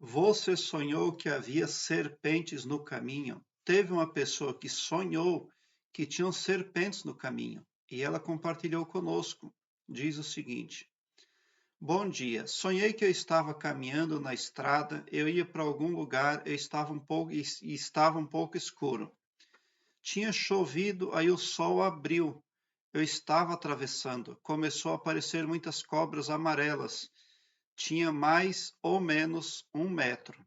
Você sonhou que havia serpentes no caminho? Teve uma pessoa que sonhou que tinham serpentes no caminho e ela compartilhou conosco. Diz o seguinte: Bom dia, sonhei que eu estava caminhando na estrada, eu ia para algum lugar, eu estava estava um pouco escuro. Tinha chovido, aí o sol abriu. Eu estava atravessando, começou a aparecer muitas cobras amarelas. Tinha mais ou menos 1 metro.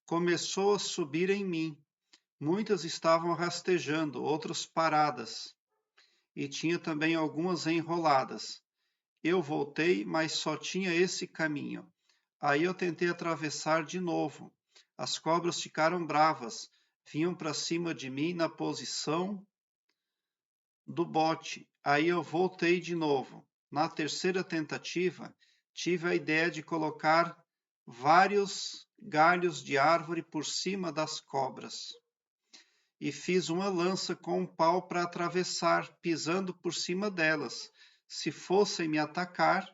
Começou a subir em mim. Muitas estavam rastejando, outras paradas, e tinha também algumas enroladas. Eu voltei, mas só tinha esse caminho. Aí eu tentei atravessar de novo. As cobras ficaram bravas, vinham para cima de mim na posição do bote. Aí eu voltei de novo. Na terceira tentativa, tive a ideia de colocar vários galhos de árvore por cima das cobras e fiz uma lança com um pau para atravessar, pisando por cima delas. Se fossem me atacar,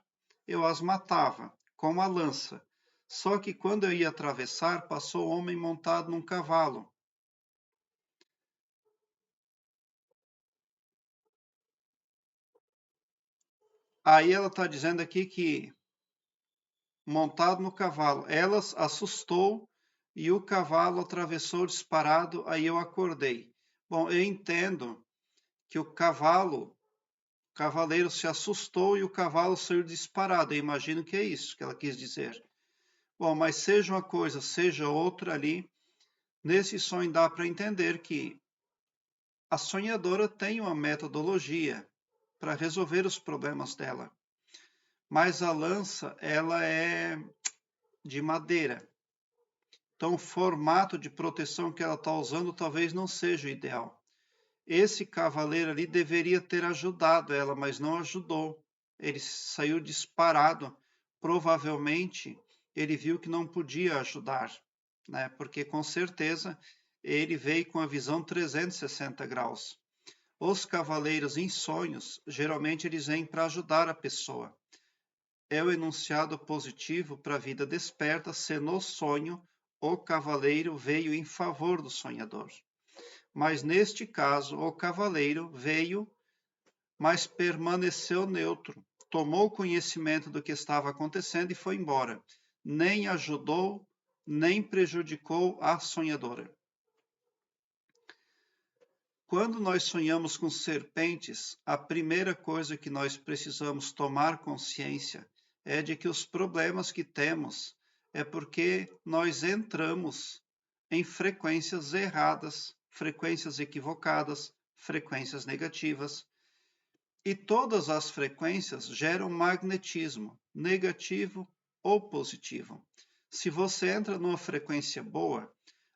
eu as matava com a lança. Só que quando eu ia atravessar, passou um homem montado num cavalo. Aí ela está dizendo aqui que montado no cavalo, ela assustou e o cavalo atravessou disparado. Aí eu acordei. Bom, eu entendo que o cavaleiro se assustou e o cavalo saiu disparado. Eu imagino que é isso que ela quis dizer. Bom, mas seja uma coisa, seja outra ali, nesse sonho dá para entender que a sonhadora tem uma metodologia para resolver os problemas dela. Mas a lança, ela é de madeira. Então, o formato de proteção que ela está usando talvez não seja o ideal. Esse cavaleiro ali deveria ter ajudado ela, mas não ajudou. Ele saiu disparado. Provavelmente ele viu que não podia ajudar, né? Porque com certeza ele veio com a visão 360 graus. Os cavaleiros em sonhos, geralmente eles vêm para ajudar a pessoa. É o enunciado positivo para a vida desperta, se no sonho o cavaleiro veio em favor do sonhador. Mas neste caso, o cavaleiro veio, mas permaneceu neutro, tomou conhecimento do que estava acontecendo e foi embora. Nem ajudou, nem prejudicou a sonhadora. Quando nós sonhamos com serpentes, a primeira coisa que nós precisamos tomar consciência é de que os problemas que temos é porque nós entramos em frequências erradas, frequências equivocadas, frequências negativas. E todas as frequências geram magnetismo, negativo ou positivo. Se você entra numa frequência boa,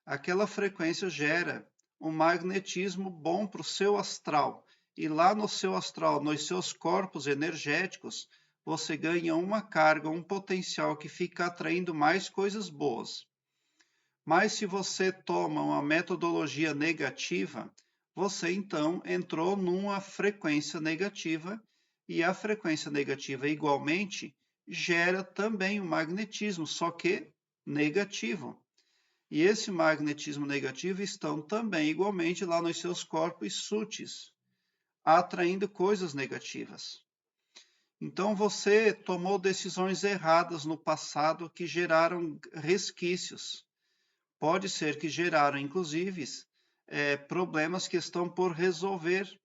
aquela frequência gera um magnetismo bom para o seu astral. E lá no seu astral, nos seus corpos energéticos, você ganha uma carga, um potencial que fica atraindo mais coisas boas. Mas se você toma uma metodologia negativa, você então entrou numa frequência negativa e a frequência negativa igualmente gera também o magnetismo, só que negativo. E esse magnetismo negativo estão também igualmente lá nos seus corpos sutis, atraindo coisas negativas. Então você tomou decisões erradas no passado que geraram resquícios. Pode ser que geraram, inclusive, problemas que estão por resolver,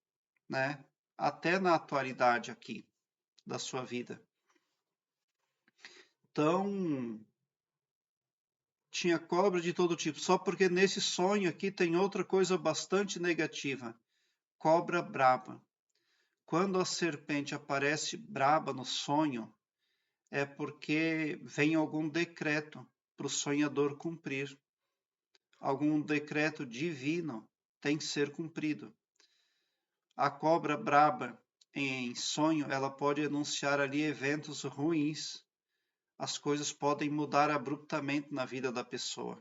né? Até na atualidade aqui da sua vida. Então, tinha cobra de todo tipo, só porque nesse sonho aqui tem outra coisa bastante negativa. Cobra braba. Quando a serpente aparece braba no sonho, é porque vem algum decreto para o sonhador cumprir. Algum decreto divino tem que ser cumprido. A cobra braba em sonho, ela pode anunciar ali eventos ruins. As coisas podem mudar abruptamente na vida da pessoa.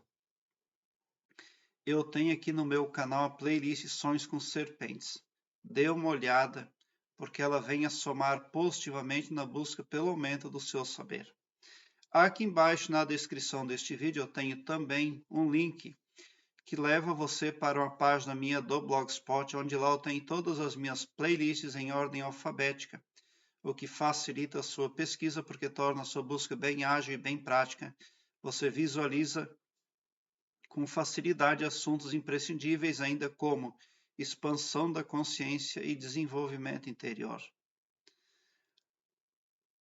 Eu tenho aqui no meu canal a playlist Sonhos com Serpentes. Dê uma olhada, porque ela vem a somar positivamente na busca pelo aumento do seu saber. Aqui embaixo na descrição deste vídeo eu tenho também um link que leva você para uma página minha do Blogspot, onde lá eu tenho todas as minhas playlists em ordem alfabética, o que facilita a sua pesquisa porque torna a sua busca bem ágil e bem prática. Você visualiza com facilidade assuntos imprescindíveis, ainda como expansão da consciência e desenvolvimento interior.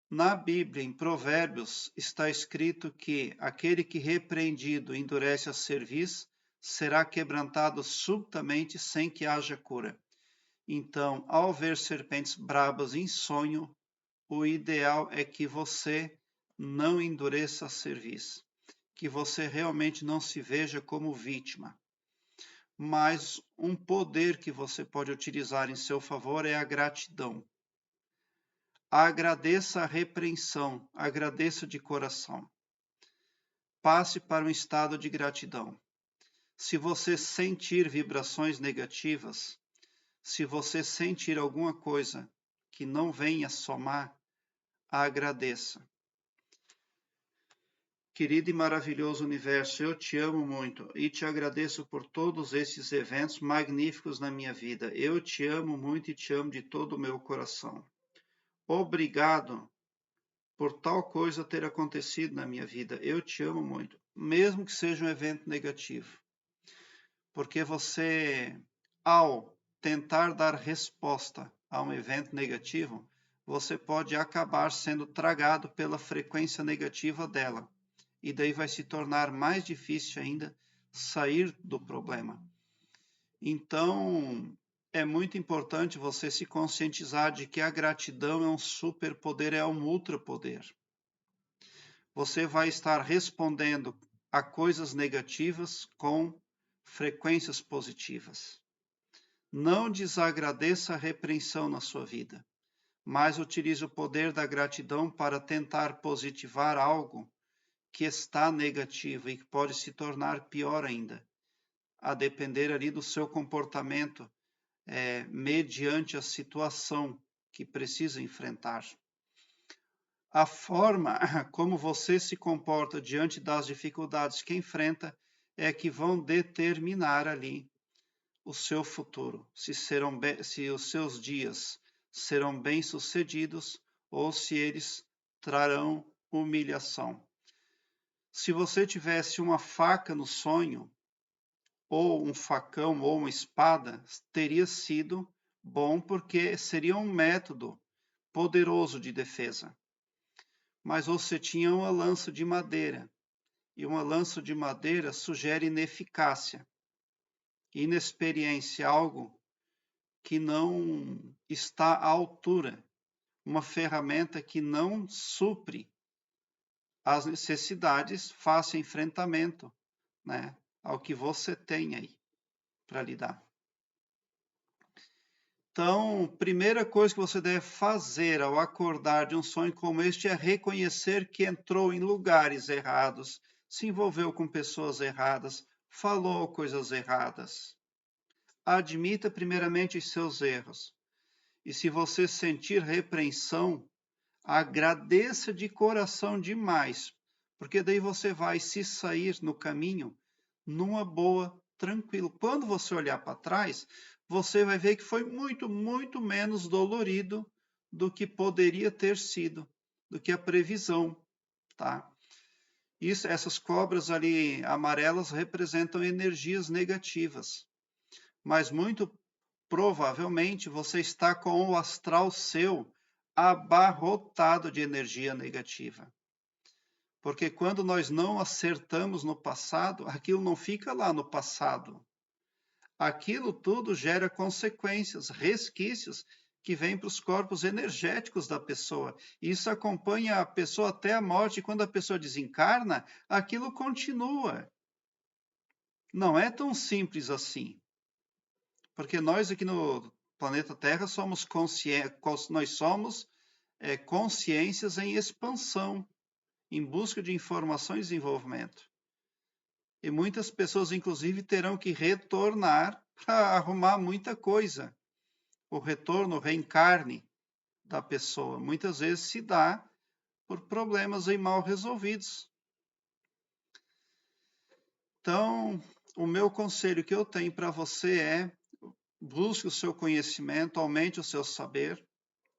Na Bíblia, em Provérbios, está escrito que aquele que repreendido endurece a cerviz será quebrantado subitamente sem que haja cura. Então, ao ver serpentes brabas em sonho, o ideal é que você não endureça a cerviz, que você realmente não se veja como vítima. Mas um poder que você pode utilizar em seu favor é a gratidão. Agradeça a repreensão, agradeça de coração. Passe para um estado de gratidão. Se você sentir vibrações negativas, se você sentir alguma coisa que não venha somar, agradeça. Querido e maravilhoso universo, eu te amo muito e te agradeço por todos esses eventos magníficos na minha vida. Eu te amo muito e te amo de todo o meu coração. Obrigado por tal coisa ter acontecido na minha vida. Eu te amo muito, mesmo que seja um evento negativo. Porque você, ao tentar dar resposta a um evento negativo, você pode acabar sendo tragado pela frequência negativa dela. E daí vai se tornar mais difícil ainda sair do problema. Então, é muito importante você se conscientizar de que a gratidão é um superpoder, é um ultrapoder. Você vai estar respondendo a coisas negativas com frequências positivas. Não desagradeça a repreensão na sua vida, mas utilize o poder da gratidão para tentar positivar algo que está negativo e que pode se tornar pior ainda, a depender ali do seu comportamento mediante a situação que precisa enfrentar. A forma como você se comporta diante das dificuldades que enfrenta é que vão determinar ali o seu futuro, se os seus dias serão bem-sucedidos ou se eles trarão humilhação. Se você tivesse uma faca no sonho, ou um facão ou uma espada, teria sido bom porque seria um método poderoso de defesa. Mas você tinha uma lança de madeira, e uma lança de madeira sugere ineficácia, inexperiência, algo que não está à altura, uma ferramenta que não supre as necessidades, faça enfrentamento, né, ao que você tem aí para lidar. Então, primeira coisa que você deve fazer ao acordar de um sonho como este é reconhecer que entrou em lugares errados, se envolveu com pessoas erradas, falou coisas erradas. Admita primeiramente os seus erros. E se você sentir repreensão, agradeça de coração demais, porque daí você vai se sair no caminho numa boa, tranquilo. Quando você olhar para trás, você vai ver que foi muito, muito menos dolorido do que poderia ter sido, do que a previsão, tá? Essas cobras ali amarelas representam energias negativas, mas muito provavelmente você está com o astral seu abarrotado de energia negativa. Porque quando nós não acertamos no passado, aquilo não fica lá no passado. Aquilo tudo gera consequências, resquícios que vêm para os corpos energéticos da pessoa. Isso acompanha a pessoa até a morte. E quando a pessoa desencarna, aquilo continua. Não é tão simples assim. Porque nós aqui no planeta Terra somos consciências em expansão, em busca de informação e desenvolvimento. E muitas pessoas, inclusive, terão que retornar para arrumar muita coisa. O retorno, o reencarne da pessoa, muitas vezes se dá por problemas aí mal resolvidos. Então, o meu conselho que eu tenho para você é: busque o seu conhecimento, aumente o seu saber,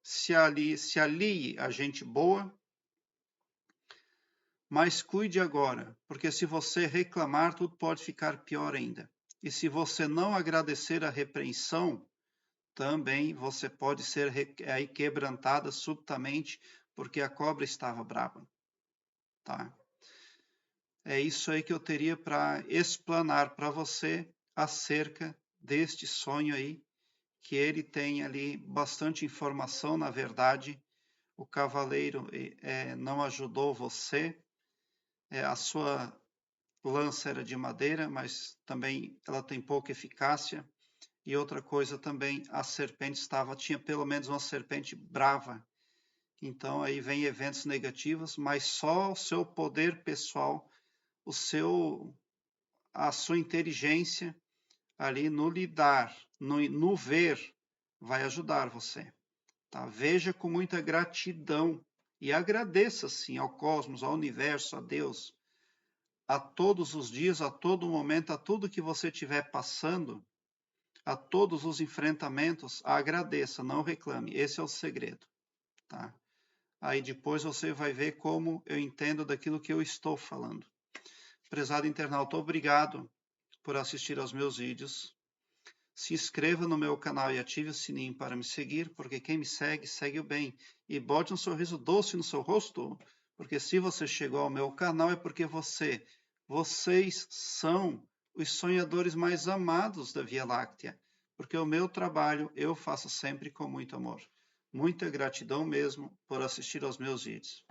se alie a gente boa, mas cuide agora, porque se você reclamar, tudo pode ficar pior ainda. E se você não agradecer a repreensão, também você pode ser aí quebrantada subitamente, porque a cobra estava brava, tá? É isso aí que eu teria para explanar para você acerca deste sonho aí, que ele tem ali bastante informação. Na verdade, o cavaleiro não ajudou você, a sua lança era de madeira, mas também ela tem pouca eficácia. E outra coisa também, a serpente tinha pelo menos uma serpente brava. Então aí vem eventos negativos, mas só o seu poder pessoal, a sua inteligência ali no lidar, no ver, vai ajudar você. Tá? Veja com muita gratidão e agradeça sim ao cosmos, ao universo, a Deus, a todos os dias, a todo momento, a tudo que você estiver passando, a todos os enfrentamentos, agradeça, não reclame. Esse é o segredo, tá? Aí depois você vai ver como eu entendo daquilo que eu estou falando. Prezado internauta, obrigado por assistir aos meus vídeos. Se inscreva no meu canal e ative o sininho para me seguir, porque quem me segue, segue o bem. E bote um sorriso doce no seu rosto, porque se você chegou ao meu canal é porque vocês são os sonhadores mais amados da Via Láctea, porque o meu trabalho eu faço sempre com muito amor. Muita gratidão mesmo por assistir aos meus vídeos.